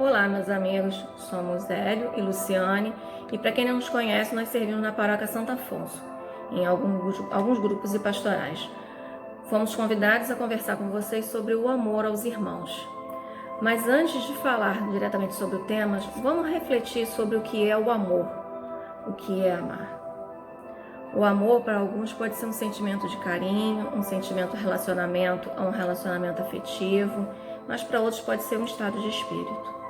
Olá, meus amigos, somos Hélio e Luciane e para quem não nos conhece, nós servimos na Paróquia Santo Afonso, em alguns grupos e pastorais. Fomos convidados a conversar com vocês sobre o amor aos irmãos. Mas antes de falar diretamente sobre o tema, vamos refletir sobre o que é o amor, o que é amar. O amor para alguns pode ser um sentimento de carinho, um sentimento de relacionamento, um relacionamento afetivo, mas para outros pode ser um estado de espírito.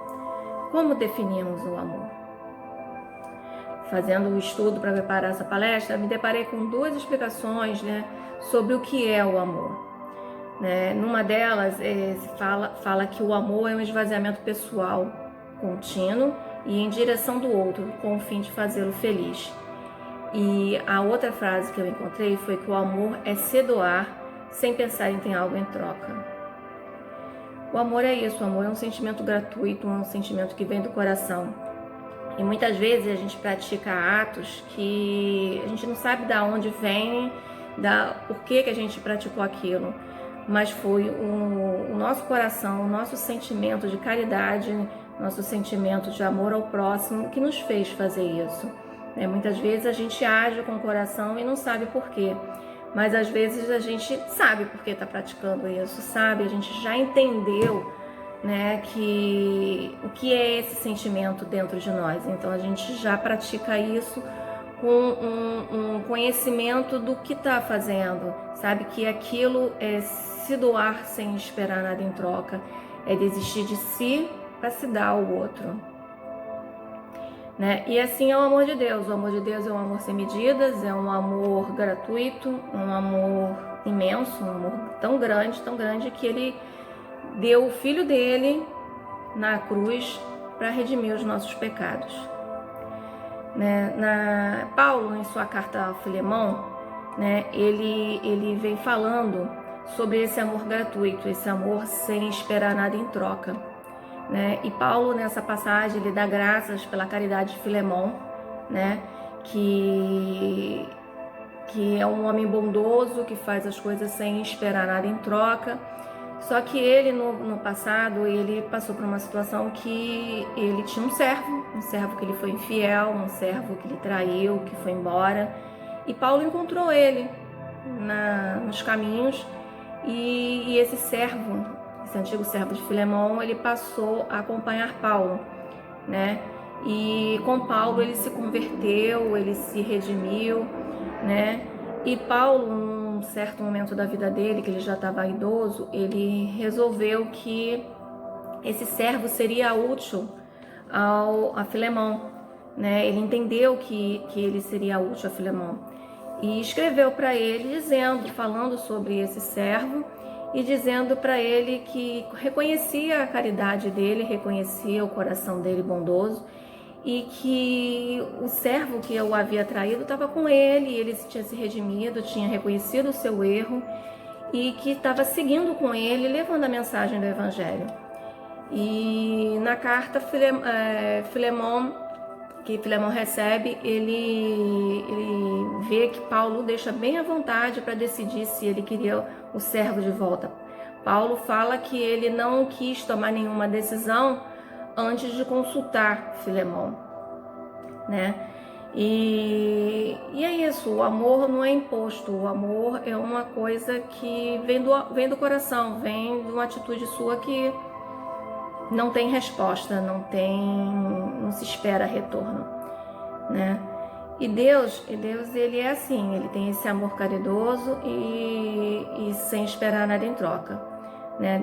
Como definimos o amor? Fazendo o estudo para preparar essa palestra, me deparei com duas explicações, sobre o que é o amor. Numa delas, fala que o amor é um esvaziamento pessoal contínuo e em direção do outro, com o fim de fazê-lo feliz. E a outra frase que eu encontrei foi que o amor é se doar sem pensar em ter algo em troca. O amor é isso, o amor é um sentimento gratuito, um sentimento que vem do coração. E muitas vezes a gente pratica atos que a gente não sabe de onde vem, por que a gente praticou aquilo. Mas foi o nosso coração, o nosso sentimento de caridade, nosso sentimento de amor ao próximo que nos fez fazer isso. Muitas vezes a gente age com o coração e não sabe por quê. Mas às vezes a gente sabe por que está praticando isso, sabe? A gente já entendeu, que o que é esse sentimento dentro de nós. Então a gente já pratica isso com um conhecimento do que está fazendo, sabe? Que aquilo é se doar sem esperar nada em troca, é desistir de si para se dar ao outro. E assim é o amor de Deus. O amor de Deus é um amor sem medidas, é um amor gratuito, um amor imenso, um amor tão grande que ele deu o Filho dele na cruz para redimir os nossos pecados. Paulo, em sua carta a Filemão, ele vem falando sobre esse amor gratuito, esse amor sem esperar nada em troca. E Paulo, nessa passagem, ele dá graças pela caridade de Filemão, que é um homem bondoso, que faz as coisas sem esperar nada em troca. Só que ele, no passado, ele passou por uma situação que ele tinha um servo que ele foi infiel, um servo que ele traiu, que foi embora. E Paulo encontrou ele nos caminhos e esse antigo servo de Filemão, ele passou a acompanhar Paulo, E com Paulo ele se converteu, ele se redimiu, E Paulo, num certo momento da vida dele, que ele já estava idoso, ele resolveu que esse servo seria útil a Filemão, Ele entendeu que ele seria útil a Filemão e escreveu para ele falando sobre esse servo e dizendo para ele que reconhecia a caridade dele, reconhecia o coração dele bondoso e que o servo que o havia traído estava com ele, ele tinha se redimido, tinha reconhecido o seu erro e que estava seguindo com ele, levando a mensagem do Evangelho. E na carta que Filemão recebe, ele vê que Paulo deixa bem à vontade para decidir se ele queria o servo de volta. Paulo fala que ele não quis tomar nenhuma decisão antes de consultar Filemão, E é isso, o amor não é imposto, o amor é uma coisa que vem do coração, vem de uma atitude sua que não tem resposta, não se espera retorno, E Deus, ele é assim, ele tem esse amor caridoso e sem esperar nada em troca,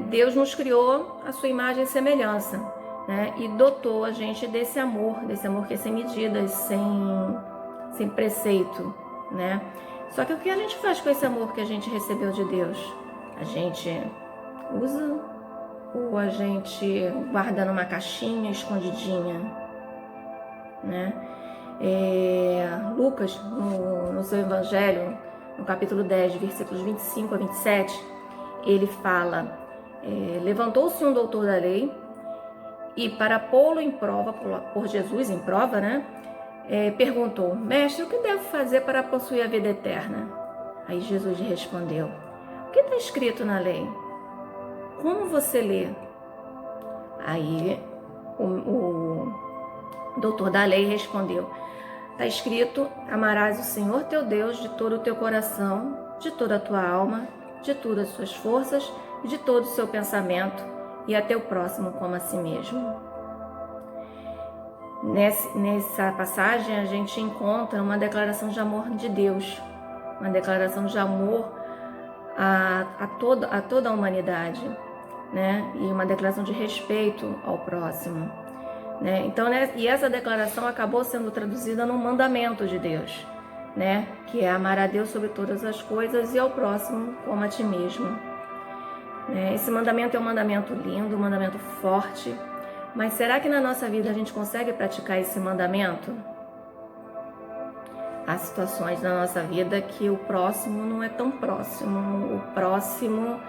Deus nos criou a sua imagem e semelhança, e dotou a gente desse amor que é sem medidas, sem preceito, Só que o que a gente faz com esse amor que a gente recebeu de Deus? A gente usa ou a gente guarda numa caixinha escondidinha, Lucas, no seu Evangelho, no capítulo 10, versículos 25 a 27, ele fala, levantou-se um doutor da lei e para pô-lo em prova, por Jesus em prova, perguntou, mestre, o que devo fazer para possuir a vida eterna? Aí Jesus respondeu, o que está escrito na lei? Como você lê? Aí o doutor da lei respondeu: está escrito, amarás o Senhor teu Deus de todo o teu coração, de toda a tua alma, de todas as suas forças e de todo o seu pensamento, e a teu próximo como a si mesmo. Nessa passagem a gente encontra uma declaração de amor de Deus, uma declaração de amor a toda a humanidade, né? E uma declaração de respeito ao próximo, né? Então, e essa declaração acabou sendo traduzida num mandamento de Deus, né? Que é amar a Deus sobre todas as coisas e ao próximo como a ti mesmo. Esse mandamento é um mandamento lindo, um mandamento forte, mas será que na nossa vida a gente consegue praticar esse mandamento? Há situações na nossa vida que o próximo não é tão próximo, o próximo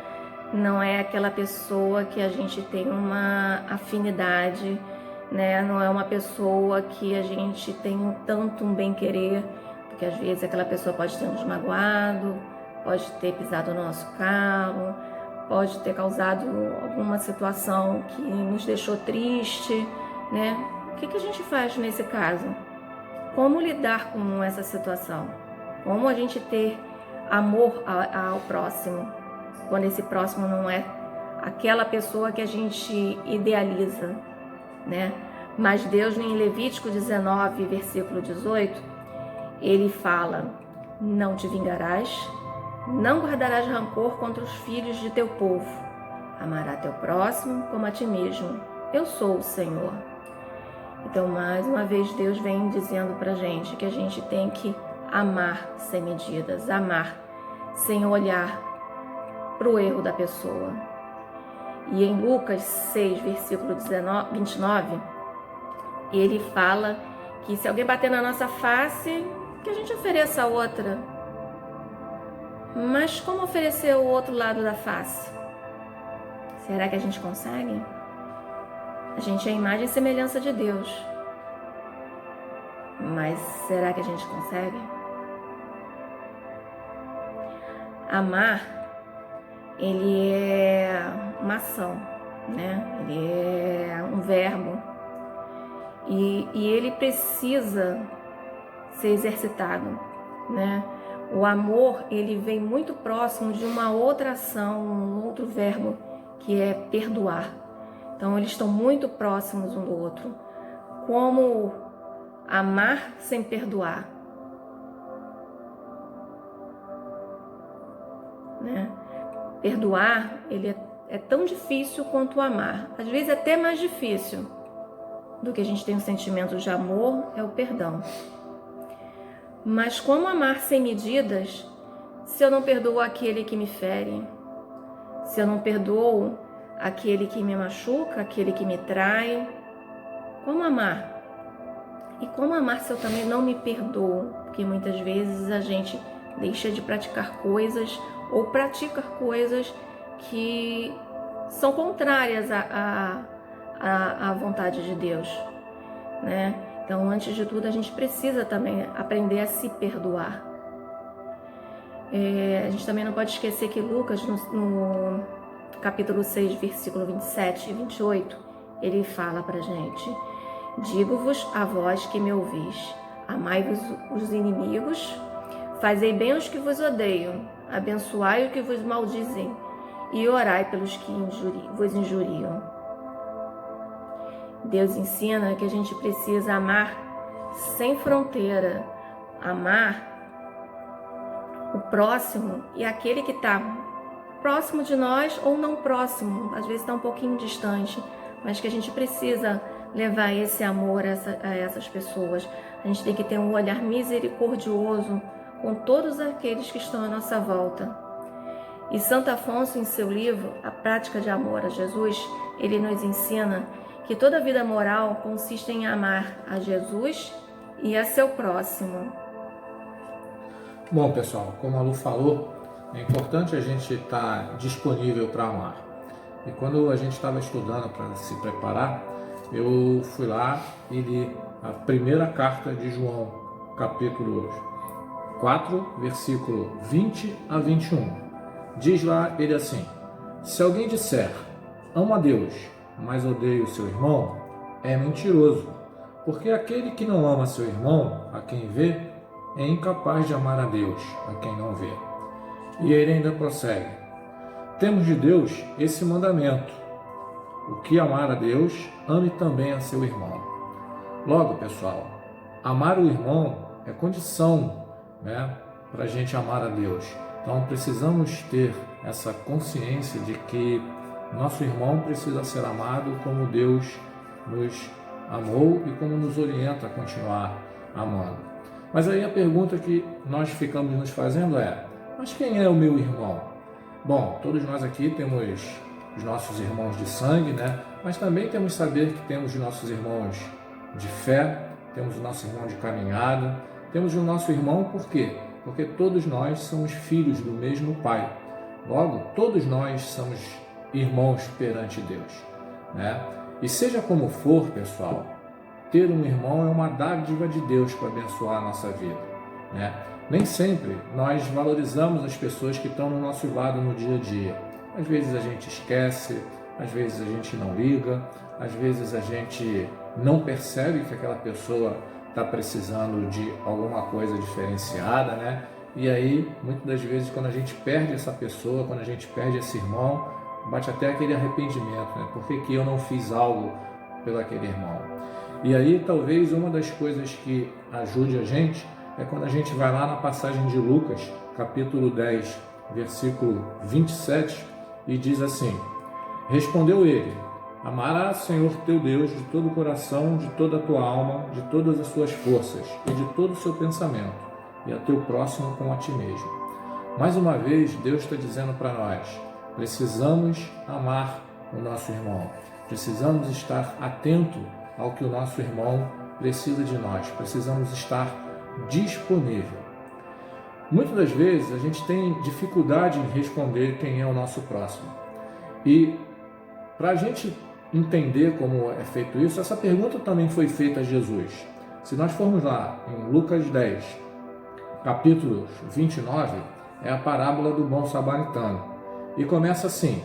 não é aquela pessoa que a gente tem uma afinidade, né? Não é uma pessoa que a gente tem tanto um bem-querer, porque às vezes aquela pessoa pode ter nos magoado, pode ter pisado no nosso carro, pode ter causado alguma situação que nos deixou triste, né? O que a gente faz nesse caso? Como lidar com essa situação? Como a gente ter amor ao próximo, quando esse próximo não é aquela pessoa que a gente idealiza, né? Mas Deus, em Levítico 19, versículo 18, ele fala: não te vingarás, não guardarás rancor contra os filhos de teu povo, amará teu próximo como a ti mesmo, eu sou o Senhor. Então, mais uma vez, Deus vem dizendo pra gente que a gente tem que amar sem medidas, amar sem olhar pro erro da pessoa. E em Lucas 6, versículo 29, ele fala que se alguém bater na nossa face, que a gente ofereça a outra. Mas como oferecer o outro lado da face? Será que a gente consegue? A gente é a imagem e semelhança de Deus. Mas será que a gente consegue? Amar, ele é uma ação, né? Ele é um verbo. E ele precisa ser exercitado, né? O amor, ele vem muito próximo de uma outra ação, um outro verbo, que é perdoar. Então, eles estão muito próximos um do outro. Como amar sem perdoar, né? Perdoar, ele é tão difícil quanto amar. Às vezes é até mais difícil do que a gente tem um sentimento de amor, é o perdão. Mas como amar sem medidas, se eu não perdoo aquele que me fere, se eu não perdoo aquele que me machuca, aquele que me trai, como amar? E como amar se eu também não me perdoo? Porque muitas vezes a gente deixa de praticar coisas ou pratica coisas que são contrárias à vontade de Deus, né? Então, antes de tudo, a gente precisa também aprender a se perdoar. A gente também não pode esquecer que Lucas, no capítulo 6, versículo 27 e 28, ele fala pra gente: digo-vos a vós que me ouvis, amai-vos os inimigos, fazei bem aos que vos odeiam, abençoai os que vos maldizem e orai pelos que vos injuriam. Deus ensina que a gente precisa amar sem fronteira, amar o próximo e aquele que está próximo de nós ou não próximo, às vezes está um pouquinho distante, mas que a gente precisa levar esse amor a essas pessoas. A gente tem que ter um olhar misericordioso com todos aqueles que estão à nossa volta. E Santo Afonso, em seu livro A Prática de Amor a Jesus, ele nos ensina que toda vida moral consiste em amar a Jesus e a seu próximo. Bom, pessoal, como a Lu falou, é importante a gente estar disponível para amar. E quando a gente estava estudando para se preparar, eu fui lá e li a primeira carta de João, capítulo 4, versículo 20 a 21. Diz lá ele assim: se alguém disser, amo a Deus, mas odeia o seu irmão, é mentiroso, porque aquele que não ama seu irmão, a quem vê, é incapaz de amar a Deus, a quem não vê. E ele ainda prossegue: temos de Deus esse mandamento: o que amar a Deus, ame também a seu irmão. Logo, pessoal, amar o irmão é condição, né, para a gente amar a Deus. Então precisamos ter essa consciência de que nosso irmão precisa ser amado como Deus nos amou e como nos orienta a continuar amando. Mas aí a pergunta que nós ficamos nos fazendo é: mas quem é o meu irmão? Bom, todos nós aqui temos os nossos irmãos de sangue, né? Mas também temos que saber que temos os nossos irmãos de fé, temos o nosso irmão de caminhada, temos o nosso irmão por quê? Porque todos nós somos filhos do mesmo Pai. Logo, todos nós somos irmãos perante Deus, né? E seja como for, pessoal, ter um irmão é uma dádiva de Deus para abençoar a nossa vida, né? Nem sempre nós valorizamos as pessoas que estão no nosso lado no dia a dia. Às vezes a gente esquece, às vezes a gente não liga, às vezes a gente não percebe que aquela pessoa está precisando de alguma coisa diferenciada, né? E aí, muitas das vezes, quando a gente perde essa pessoa, quando a gente perde esse irmão, bate até aquele arrependimento, né? Por que eu não fiz algo pelo aquele irmão? E aí, talvez, uma das coisas que ajude a gente é quando a gente vai lá na passagem de Lucas, capítulo 10, versículo 27, e diz assim: respondeu ele: amarás, Senhor teu Deus, de todo o coração, de toda a tua alma, de todas as suas forças e de todo o seu pensamento, e a teu próximo como a ti mesmo. Mais uma vez, Deus está dizendo para nós: precisamos amar o nosso irmão, precisamos estar atento ao que o nosso irmão precisa de nós, precisamos estar disponível. Muitas das vezes a gente tem dificuldade em responder quem é o nosso próximo. E para a gente entender como é feito isso, essa pergunta também foi feita a Jesus. Se nós formos lá em Lucas 10, capítulo 29, é a parábola do bom samaritano. E começa assim: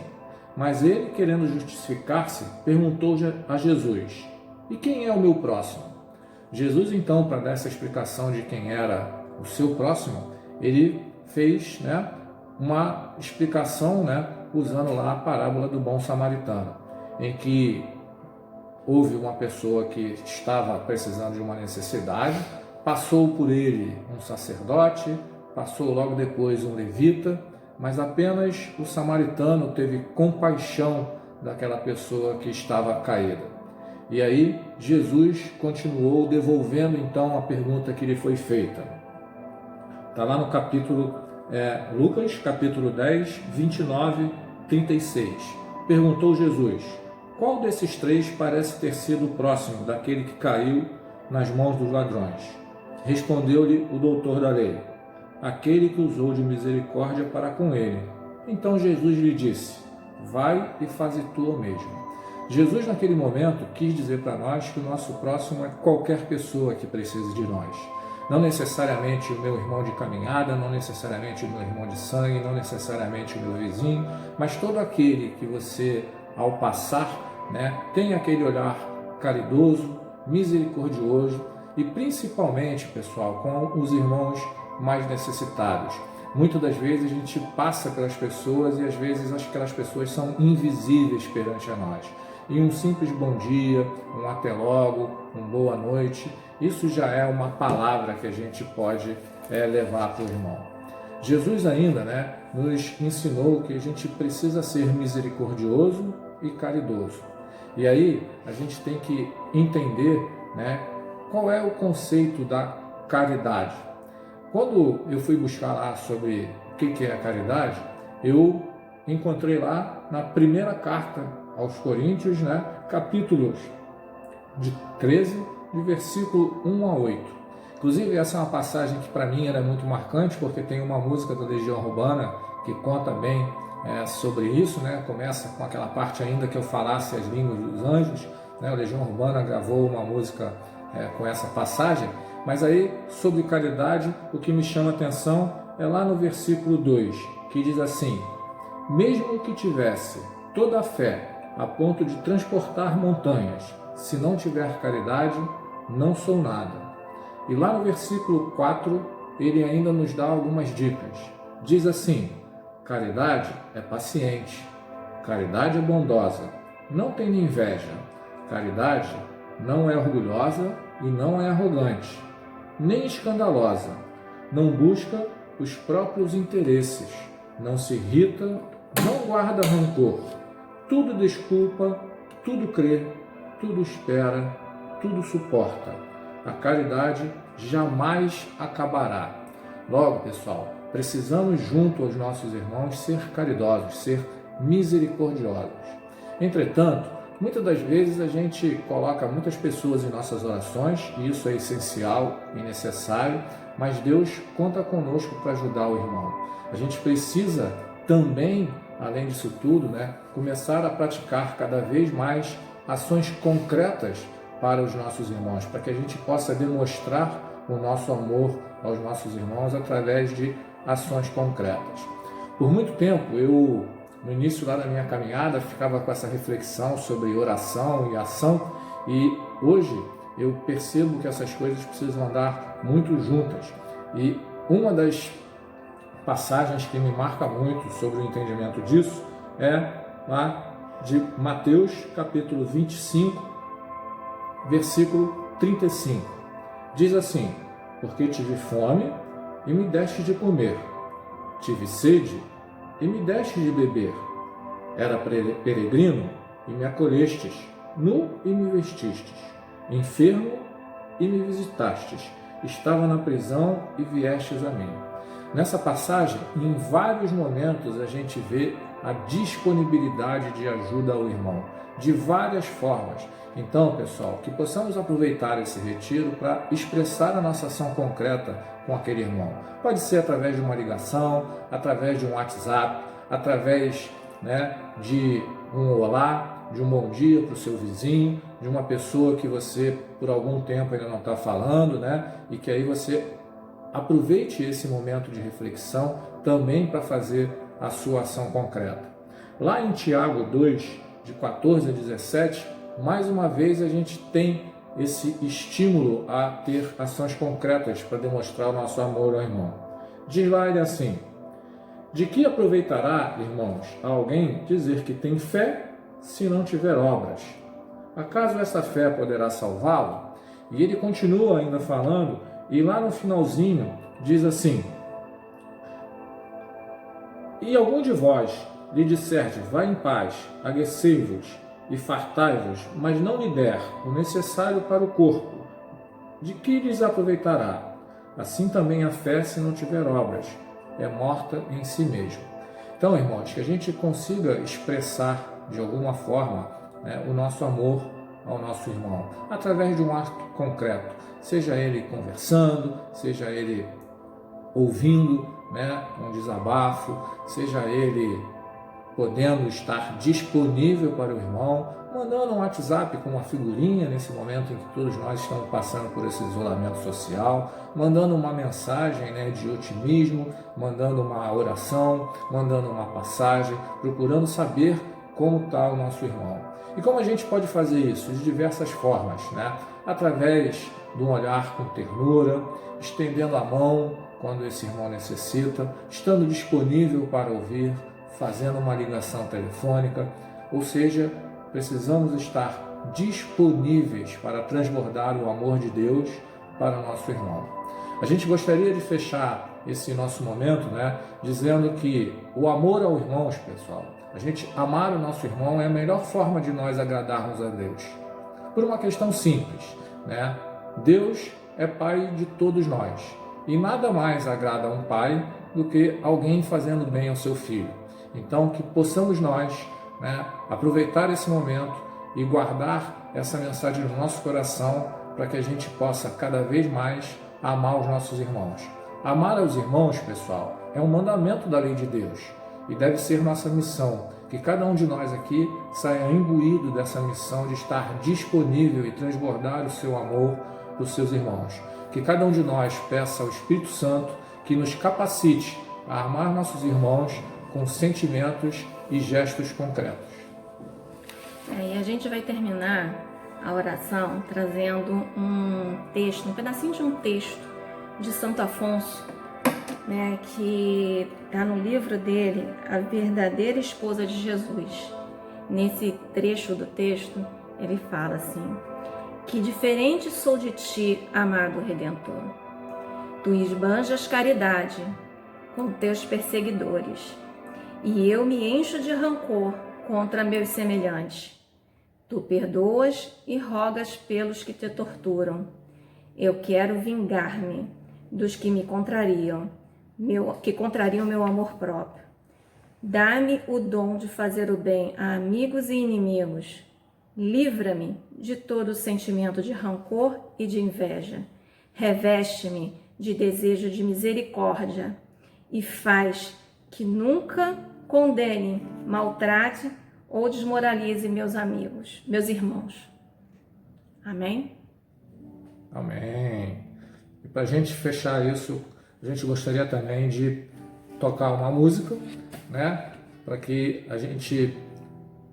mas ele, querendo justificar-se, perguntou a Jesus: e quem é o meu próximo? Jesus, então, para dar essa explicação de quem era o seu próximo, ele fez, né, uma explicação, né, usando lá a parábola do bom samaritano, em que houve uma pessoa que estava precisando de uma necessidade, passou por ele um sacerdote, passou logo depois um levita, mas apenas o samaritano teve compaixão daquela pessoa que estava caída. E aí Jesus continuou devolvendo então a pergunta que lhe foi feita. Está lá no capítulo Lucas, capítulo 10, 29, 36. Perguntou Jesus: qual desses três parece ter sido o próximo daquele que caiu nas mãos dos ladrões? Respondeu-lhe o doutor da lei: aquele que usou de misericórdia para com ele. Então Jesus lhe disse: vai e faze tu o mesmo. Jesus, naquele momento, quis dizer para nós que o nosso próximo é qualquer pessoa que precise de nós. Não necessariamente o meu irmão de caminhada, não necessariamente o meu irmão de sangue, não necessariamente o meu vizinho, mas todo aquele que você, ao passar, né, tem aquele olhar caridoso, misericordioso e principalmente, pessoal, com os irmãos mais necessitados. Muitas das vezes a gente passa pelas pessoas e às vezes aquelas pessoas são invisíveis perante a nós. E um simples bom dia, um até logo, um boa noite, isso já é uma palavra que a gente pode levar para o irmão. Jesus ainda, né, nos ensinou que a gente precisa ser misericordioso e caridoso. E aí a gente tem que entender, né, qual é o conceito da caridade. Quando eu fui buscar lá sobre o que é a caridade, eu encontrei lá na primeira carta aos Coríntios, né, capítulos de 13, de versículo 1 a 8. Inclusive, essa é uma passagem que para mim era muito marcante, porque tem uma música da Legião Urbana que conta bem sobre isso, né? Começa com aquela parte ainda que eu falasse as línguas dos anjos, né? A Legião Urbana gravou uma música com essa passagem, mas aí, sobre caridade, o que me chama a atenção é lá no versículo 2, que diz assim: mesmo que tivesse toda a fé a ponto de transportar montanhas, se não tiver caridade, não sou nada. E lá no versículo 4, ele ainda nos dá algumas dicas. Diz assim: caridade é paciente, caridade é bondosa, não tem inveja, caridade não é orgulhosa e não é arrogante, nem escandalosa, não busca os próprios interesses, não se irrita, não guarda rancor, tudo desculpa, tudo crê, tudo espera, tudo suporta. A caridade jamais acabará. Logo, pessoal, precisamos, junto aos nossos irmãos, ser caridosos, ser misericordiosos. Entretanto, muitas das vezes a gente coloca muitas pessoas em nossas orações, e isso é essencial e necessário, mas Deus conta conosco para ajudar o irmão. A gente precisa também, além disso tudo, começar a praticar cada vez mais ações concretas para os nossos irmãos, para que a gente possa demonstrar o nosso amor aos nossos irmãos através de ações concretas. Por muito tempo, eu, no início lá da minha caminhada, ficava com essa reflexão sobre oração e ação, e hoje eu percebo que essas coisas precisam andar muito juntas. E uma das passagens que me marca muito sobre o entendimento disso é lá de Mateus, capítulo 25, versículo 35. Diz assim: porque tive fome e me deste de comer, tive sede e me deste de beber, era peregrino e me acolhestes, nu e me vestistes, enfermo e me visitastes, estava na prisão e viestes a mim. Nessa passagem, em vários momentos, a gente vê a disponibilidade de ajuda ao irmão, de várias formas. Então, pessoal, que possamos aproveitar esse retiro para expressar a nossa ação concreta com aquele irmão. Pode ser através de uma ligação, através de um WhatsApp, através de um olá, de um bom dia para o seu vizinho, de uma pessoa que você por algum tempo ainda não está falando, e que aí você aproveite esse momento de reflexão também para fazer a sua ação concreta. Lá em Tiago 2, de 14 a 17, mais uma vez a gente tem esse estímulo a ter ações concretas para demonstrar o nosso amor ao irmão. Diz lá ele assim: de que aproveitará, irmãos, a alguém dizer que tem fé se não tiver obras? Acaso essa fé poderá salvá-lo? E ele continua ainda falando, e lá no finalzinho diz assim: e algum de vós lhe disserdes, vá em paz, aquecei-vos e fartai-vos, mas não lhe der o necessário para o corpo, de que lhes aproveitará? Assim também a fé, se não tiver obras, é morta em si mesmo. Então, irmãos, que a gente consiga expressar de alguma forma o nosso amor ao nosso irmão, através de um ato concreto, seja ele conversando, seja ele ouvindo um desabafo, seja ele podendo estar disponível para o irmão, mandando um WhatsApp com uma figurinha nesse momento em que todos nós estamos passando por esse isolamento social, mandando uma mensagem de otimismo, mandando uma oração, mandando uma passagem, procurando saber como está o nosso irmão. E como a gente pode fazer isso? De diversas formas, através de um olhar com ternura, estendendo a mão quando esse irmão necessita, estando disponível para ouvir, fazendo uma ligação telefônica, ou seja, precisamos estar disponíveis para transbordar o amor de Deus para o nosso irmão. A gente gostaria de fechar esse nosso momento, dizendo que o amor aos irmãos, pessoal, a gente amar o nosso irmão é a melhor forma de nós agradarmos a Deus. Por uma questão simples, Deus é Pai de todos nós e nada mais agrada a um pai do que alguém fazendo bem ao seu filho. Então, que possamos nós aproveitar esse momento e guardar essa mensagem no nosso coração para que a gente possa cada vez mais amar os nossos irmãos. Amar aos irmãos, pessoal, é um mandamento da lei de Deus e deve ser nossa missão, que cada um de nós aqui saia imbuído dessa missão de estar disponível e transbordar o seu amor para os seus irmãos. Que cada um de nós peça ao Espírito Santo que nos capacite a amar nossos irmãos com sentimentos e gestos concretos. E a gente vai terminar a oração trazendo um texto, um pedacinho de um texto de Santo Afonso, né, que está no livro dele, A Verdadeira Esposa de Jesus. Nesse trecho do texto, ele fala assim: que diferente sou de ti, amado Redentor. Tu esbanjas caridade com teus perseguidores, e eu me encho de rancor contra meus semelhantes. Tu perdoas e rogas pelos que te torturam. Eu quero vingar-me dos que me contrariam, que contrariam meu amor próprio. Dá-me o dom de fazer o bem a amigos e inimigos. Livra-me de todo sentimento de rancor e de inveja. Reveste-me de desejo de misericórdia e faz que nunca condene, maltrate ou desmoralize meus amigos, meus irmãos. Amém? Amém. E para a gente fechar isso, a gente gostaria também de tocar uma música, né? Para que a gente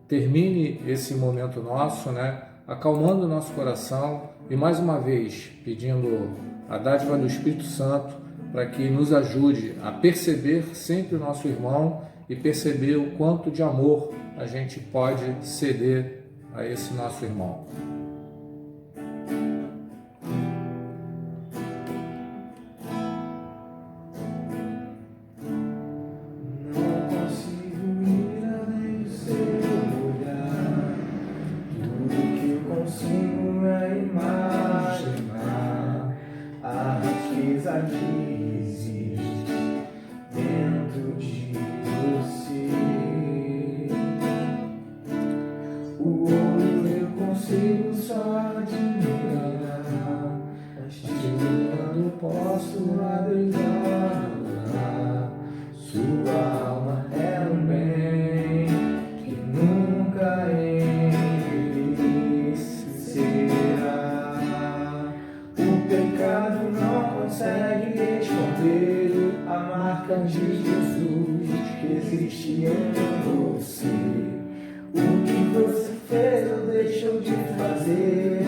termine esse momento nosso, né? Acalmando o nosso coração e mais uma vez pedindo a dádiva do Espírito Santo para que nos ajude a perceber sempre o nosso irmão e perceber o quanto de amor a gente pode ceder a esse nosso irmão. Que existe dentro de você. O ouro eu consigo só admirar, mas te olhando posso abrigar. Sua alma é um bem que nunca envelhecerá. O pecado não consegue esconder a marca de Jesus que existe em você. O que você fez ou deixou de fazer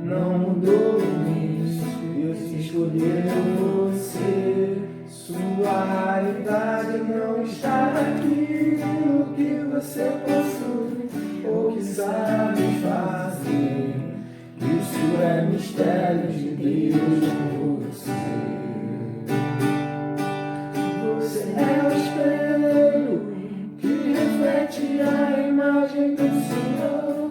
não mudou nisso. Deus escolheu você. Sua raridade não está naquilo que você possui ou que sabe fazer. Isso é mistério de Deus com você. Você é o espelho que reflete a imagem do Senhor.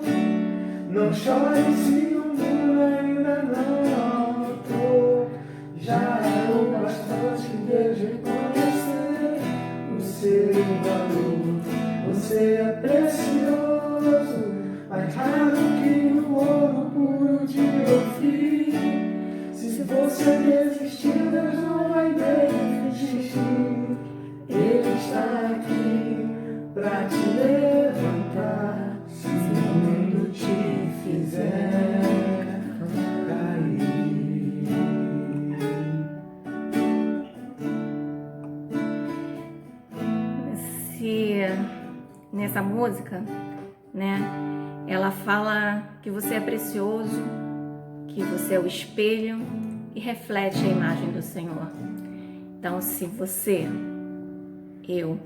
Não chore se o mundo ainda não notou. Já é o bastante Deus reconhecer o seu valor. Você é precioso, mais raro que o ouro puro de Ofir. Se você desistir, Deus não vai desistir. Ele está aqui pra te levantar. Se o mundo te fizer cair. Nessa música, né? Ela fala que você é precioso, que você é o espelho e reflete a imagem do Senhor. Então, se você, eu,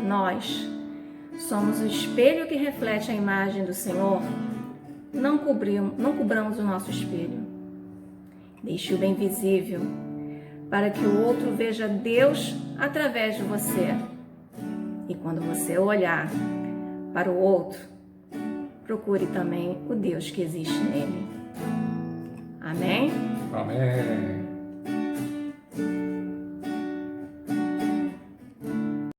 nós somos o espelho que reflete a imagem do Senhor, não cobramos o nosso espelho. Deixe-o bem visível, para que o outro veja Deus através de você. E quando você olhar para o outro, procure também o Deus que existe nele. Amém? Amém.